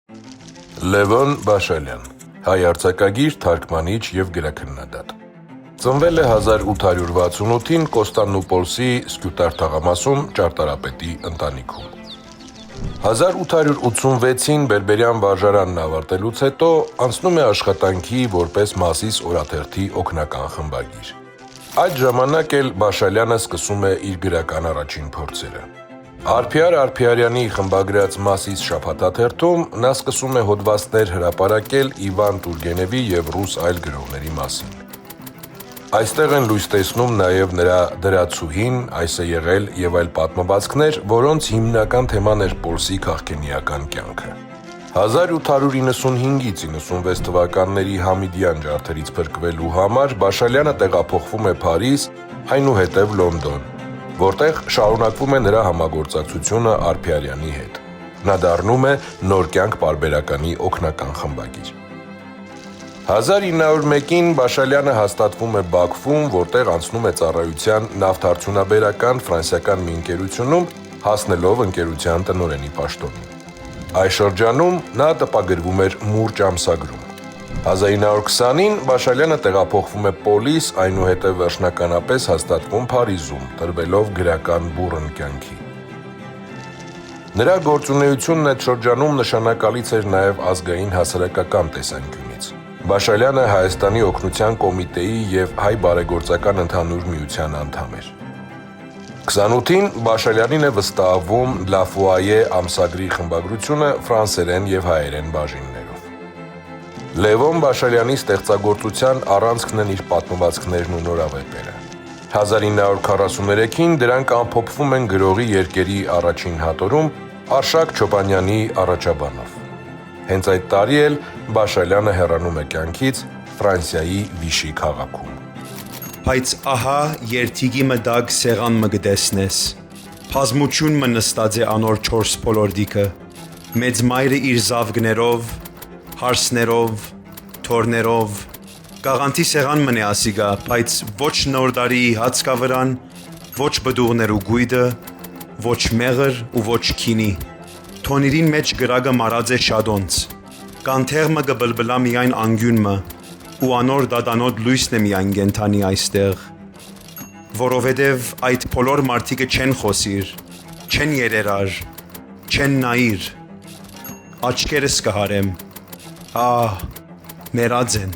Լևոն Բաշալյան, հայ արձակագիր, թարգմանիչ և գրաքննադատ։ Ծնվել է 1868-ին Կոստանդնուպոլսի Սկյուտար թաղամասում ճարտարապետի ընտանիքում։ 1886-ին բերբերյան վարժարանն ավարտելուց հետո անցնում է աշխատանքի որպես Մասիս օրաթերթի օգնական խմբագիր։ Այդ ժամանակ էլ Բաշալյանը սկսում է իր գրական առաջին փորձերը։ Արփիար Արփիարյանի խմբագրած Մասիս շաբաթաթերթում նա սկսում է հոդվածներ հրապարակել Իվան Տուրգենևի և ռուս այլ գրողների մասին։ Այստեղ են լույս տեսնում նաև նրա «Դրացուհին», «Այս է եղել» և այլ պատմվածքներ, որոնց հիմնական թեման էր Պոլսի քաղքենիական կյանքը։ 1895-96 թվականների Համիդյան ջարդերից փրկվելու համար Բաշալյանը տեղափոխվում է Փարիզ, այնուհետև Լոնդոն, որտեղ շարունակվում է նրա համագործակցությունը Արփիարյանի հետ։ Նա դառնում է «Նոր կյանք» պարբերականի օգնական խմբագիր։ 1901-ին Բաշալյանը հաստատվում է Բաքվում, որտեղ անցնում է ծառայության նավթարդյունաբերական ֆրանսիական մի ընկերությունում, հասնելով ընկերության տնօրենի պաշտոնին։ Այս շրջանում նա տպագրվում էր Մուրճ ամսագրում։ 1920-ին Բաշալյանը տեղափոխվում է Պոլիս, այնուհետև վերջնականապես հաստատվում Փարիզում, տրվելով գրական բուռն կյանքի։ Նրա գործունեությունն այդ շրջանում նշանակալից էր նաև ազգային հասարակական տեսանկյունից։ Բաշալյանը Հայաստանի օգնության կոմիտեի և Հայ բարեգործական ընդհանուր միության անդամ էր։ 28-ին Բաշալյանին է վստահվում «Լա Ֆուայե» ամսագրի խմբագրությունը ֆրանսերեն և հայերեն բաժիններով։ Լևոն Բաշալյանի ստեղծագործության առանցքն են իր պատմվածքներն ու նորավեպերը։ 1943-ին դրանք ամփոփվում են գրողի երկերի առաջին հատորում Արշակ Չոբանյանի առաջաբանով։ Հենց այդ տարի էլ Բաշալյանը հեռանում է կյանքից Ֆրանսիայի Վիշի քաղաքում։ Բայց ահա երթիգի մտակ սեղան մը գտեսնես, բազմություն մը նստած է անոր չորս փոլորդիկը, մեծ մայրը իր զավգներով, հարսներով, թորներով, գաղանթի սեղան մն է ասիգա, բայց ոչ նորդարի հացկավրան, ոչ բդուղներու գույդը, ոչ մեղր ու ոչ քինի, թոնիրին մեջ գրագը մարած է շադոնց, կանթեղմը գբլբլա միայն անգյունմը, ու անոր դադանոտ լույսն է միայն գենթանի այստեղ, որովհետև այդ բոլոր մարդիկը չեն խոսիր, չեն երերար, չեն նայիր, աչքերս կհարեմ, մերած են։